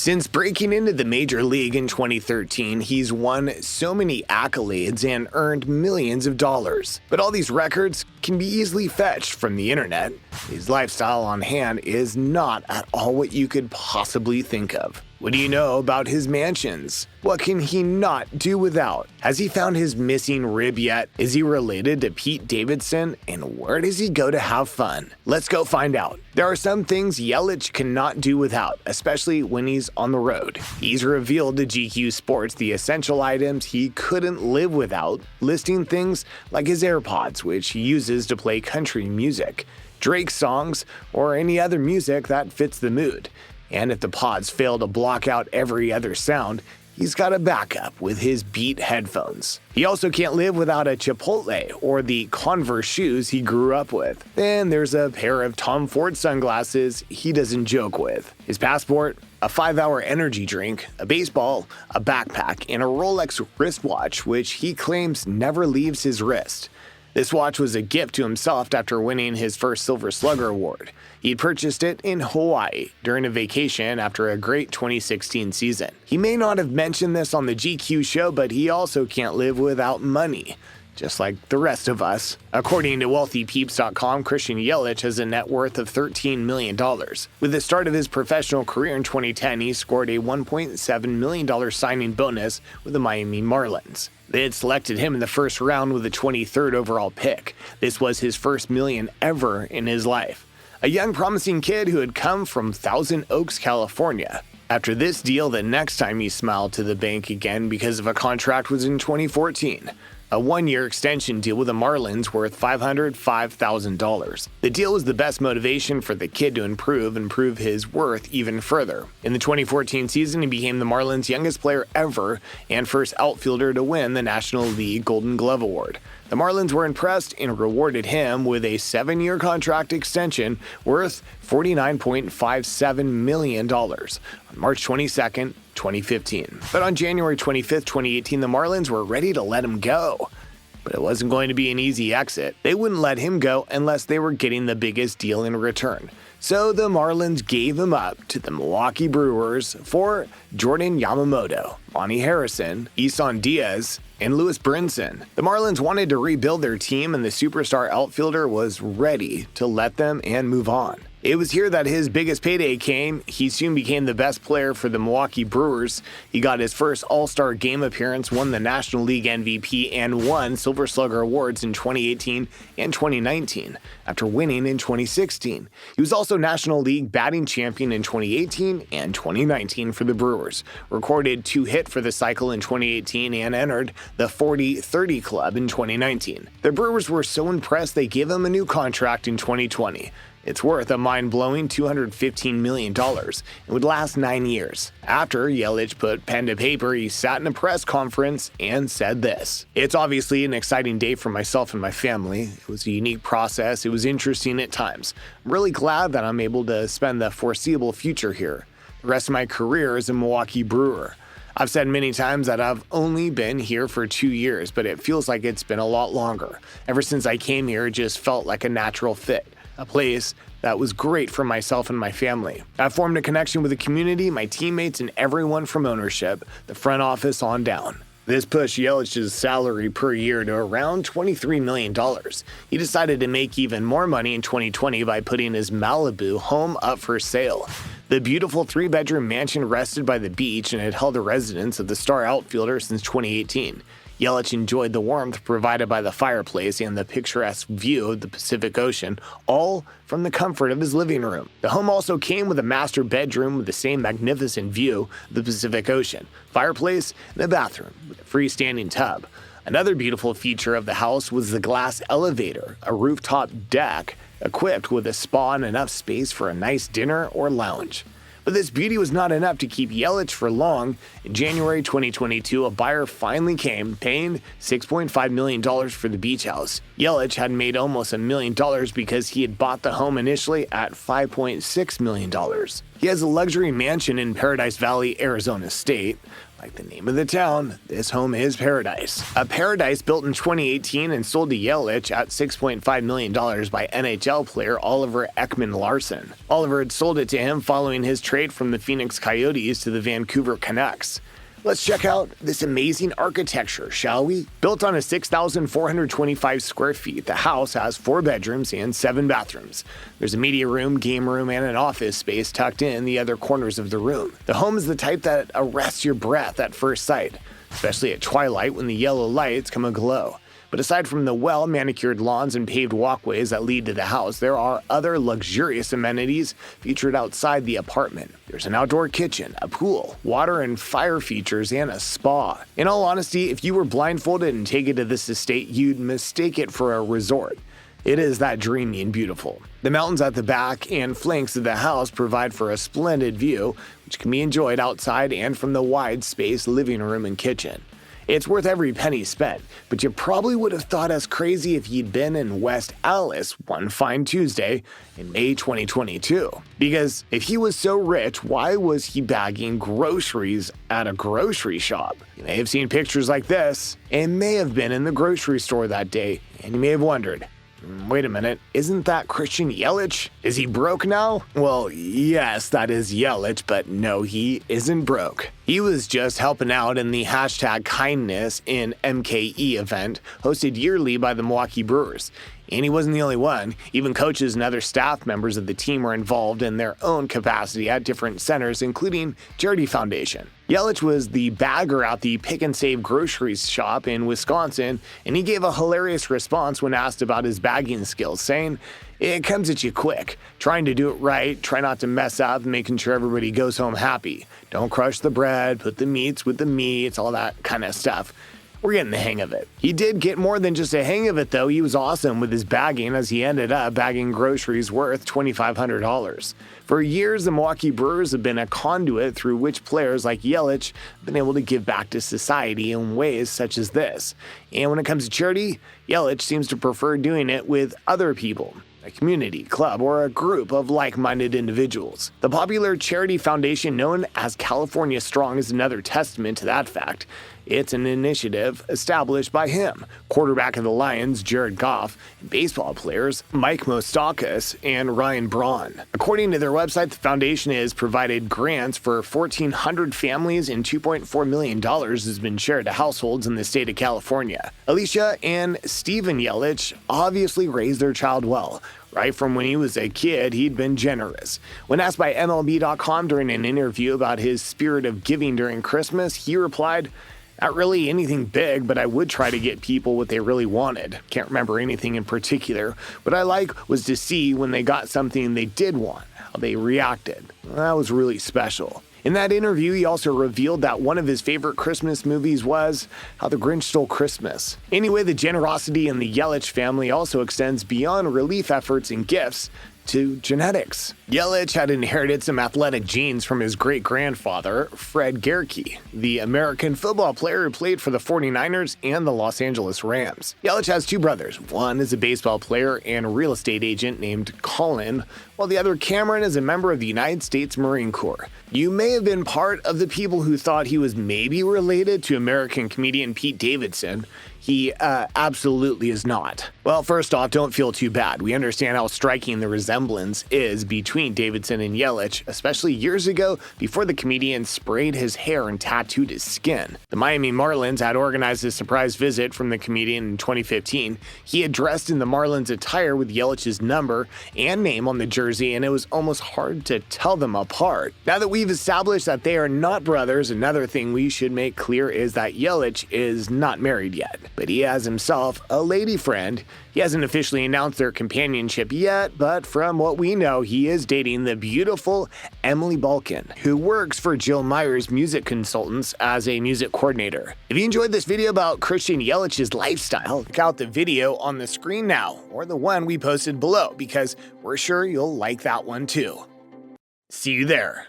Since breaking into the major league in 2013, he's won so many accolades and earned millions of dollars. But all these records can be easily fetched from the internet. His lifestyle on hand is not at all what you could possibly think of. What do you know about his mansions? What can he not do without? Has he found his missing rib yet? Is he related to Pete Davidson? And where does he go to have fun? Let's go find out. There are some things Yelich cannot do without, especially when he's on the road. He's revealed to GQ Sports the essential items he couldn't live without, listing things like his AirPods, which he uses to play country music, Drake songs, or any other music that fits the mood. And if the pods fail to block out every other sound, he's got a backup with his Beat headphones. He also can't live without a Chipotle or the Converse shoes he grew up with. Then there's a pair of Tom Ford sunglasses he doesn't joke with. His passport, a 5-hour energy drink, a baseball, a backpack, and a Rolex wristwatch, which he claims never leaves his wrist. This watch was a gift to himself after winning his first Silver Slugger award. He'd purchased it in Hawaii during a vacation after a great 2016 season. He may not have mentioned this on the GQ show, but he also can't live without money, just like the rest of us. According to WealthyPeeps.com, Christian Yelich has a net worth of $13 million. With the start of his professional career in 2010, he scored a $1.7 million signing bonus with the Miami Marlins. They had selected him in the first round with the 23rd overall pick. This was his first million ever in his life. A young promising kid who had come from Thousand Oaks, California. After this deal, the next time he smiled to the bank again because of a contract was in 2014. A one-year extension deal with the Marlins worth $505,000. The deal was the best motivation for the kid to improve and prove his worth even further. In the 2014 season, he became the Marlins' youngest player ever and first outfielder to win the National League Golden Glove Award. The Marlins were impressed and rewarded him with a 7-year contract extension worth $49.57 million on March 22nd, 2015. But on January 25th, 2018, the Marlins were ready to let him go. But it wasn't going to be an easy exit. They wouldn't let him go unless they were getting the biggest deal in return. So the Marlins gave him up to the Milwaukee Brewers for Jordan Yamamoto, Monty Harrison, Isan Diaz, and Lewis Brinson. The Marlins wanted to rebuild their team, and the superstar outfielder was ready to let them and move on. It was here that his biggest payday came. He soon became the best player for the Milwaukee Brewers. He got his first All-Star Game appearance, won the National League MVP, and won Silver Slugger awards in 2018 and 2019, after winning in 2016. He was also National League batting champion in 2018 and 2019 for the Brewers, recorded 2 hits for the cycle in 2018, and entered the 40-30 club in 2019. The Brewers were so impressed they gave him a new contract in 2020. It's worth a mind-blowing $215 million and would last 9 years. After Yelich put pen to paper, he sat in a press conference and said this: "It's obviously an exciting day for myself and my family. It was a unique process. It was interesting at times. I'm really glad that I'm able to spend the foreseeable future here. The rest of my career as a Milwaukee Brewer. I've said many times that I've only been here for 2 years, but it feels like it's been a lot longer. Ever since I came here, it just felt like a natural fit. A place that was great for myself and my family. I've formed a connection with the community, my teammates, and everyone from ownership, the front office on down." This pushed Yelich's salary per year to around $23 million. He decided to make even more money in 2020 by putting his Malibu home up for sale. The beautiful 3-bedroom mansion rested by the beach and had held the residence of the star outfielder since 2018. Yelich enjoyed the warmth provided by the fireplace and the picturesque view of the Pacific Ocean, all from the comfort of his living room. The home also came with a master bedroom with the same magnificent view of the Pacific Ocean, fireplace, and a bathroom with a freestanding tub. Another beautiful feature of the house was the glass elevator, a rooftop deck equipped with a spa and enough space for a nice dinner or lounge. But this beauty was not enough to keep Yelich for long. In January 2022, a buyer finally came, paying $6.5 million for the beach house. Yelich had made almost $1 million because he had bought the home initially at $5.6 million. He has a luxury mansion in Paradise Valley, Arizona State. Like the name of the town, this home is paradise. A paradise built in 2018 and sold to Yelich at $6.5 million by NHL player Oliver Ekman-Larsson. Oliver had sold it to him following his trade from the Phoenix Coyotes to the Vancouver Canucks. Let's check out this amazing architecture, shall we? Built on a 6,425 square feet, the house has 4 bedrooms and 7 bathrooms. There's a media room, game room, and an office space tucked in the other corners of the room. The home is the type that arrests your breath at first sight, especially at twilight when the yellow lights come aglow. But aside from the well-manicured lawns and paved walkways that lead to the house, there are other luxurious amenities featured outside the apartment. There's an outdoor kitchen, a pool, water and fire features, and a spa. In all honesty, if you were blindfolded and taken to this estate, you'd mistake it for a resort. It is that dreamy and beautiful. The mountains at the back and flanks of the house provide for a splendid view, which can be enjoyed outside and from the wide-spaced living room and kitchen. It's worth every penny spent, but you probably would have thought us crazy if you'd been in West Allis one fine Tuesday in May 2022. Because if he was so rich, why was he bagging groceries at a grocery shop? You may have seen pictures like this and may have been in the grocery store that day, and you may have wondered, wait a minute, isn't that Christian Yelich? Is he broke now? Well, yes, that is Yelich, but no, he isn't broke. He was just helping out in the #kindness in MKE event hosted yearly by the Milwaukee Brewers. And he wasn't the only one. Even coaches and other staff members of the team were involved in their own capacity at different centers, including Charity Foundation. Yelich was the bagger at the Pick and Save grocery shop in Wisconsin, and he gave a hilarious response when asked about his bagging skills, saying, "It comes at you quick. Trying to do it right, try not to mess up, making sure everybody goes home happy. Don't crush the bread, put the meats with the meats, all that kind of stuff." We're getting the hang of it. He did get more than just a hang of it, though. He was awesome with his bagging, as he ended up bagging groceries worth $2,500. For years, the Milwaukee Brewers have been a conduit through which players like Yelich have been able to give back to society in ways such as this. And when it comes to charity, Yelich seems to prefer doing it with other people, a community, club, or a group of like-minded individuals. The popular charity foundation known as California Strong is another testament to that fact. It's an initiative established by him, quarterback of the Lions, Jared Goff, and baseball players Mike Moustakas and Ryan Braun. According to their website, the foundation has provided grants for 1,400 families and $2.4 million has been shared to households in the state of California. Alicia and Steven Yelich obviously raised their child well. Right from when he was a kid, he'd been generous. When asked by MLB.com during an interview about his spirit of giving during Christmas, he replied, "Not really anything big, but I would try to get people what they really wanted. Can't remember anything in particular. What I like was to see when they got something they did want, how they reacted. That was really special." In that interview, he also revealed that one of his favorite Christmas movies was How the Grinch Stole Christmas. Anyway, the generosity in the Yelich family also extends beyond relief efforts and gifts to genetics. Yelich had inherited some athletic genes from his great-grandfather, Fred Gehrke, the American football player who played for the 49ers and the Los Angeles Rams. Yelich has 2 brothers. One is a baseball player and real estate agent named Colin, while the other, Cameron, is a member of the United States Marine Corps. You may have been part of the people who thought he was maybe related to American comedian Pete Davidson. He absolutely is not. Well, first off, don't feel too bad. We understand how striking the resemblance is between Davidson and Yelich, especially years ago before the comedian sprayed his hair and tattooed his skin. The Miami Marlins had organized a surprise visit from the comedian in 2015. He had dressed in the Marlins attire with Yelich's number and name on the jersey, and it was almost hard to tell them apart. Now that we've established that they are not brothers, another thing we should make clear is that Yelich is not married yet. But he has himself a lady friend. He hasn't officially announced their companionship yet, but from what we know, he is dating the beautiful Emily Balkin, who works for Jill Meyer's music consultants as a music coordinator. If you enjoyed this video about Christian Yelich's lifestyle, check out the video on the screen now, or the one we posted below, because we're sure you'll like that one too. See you there.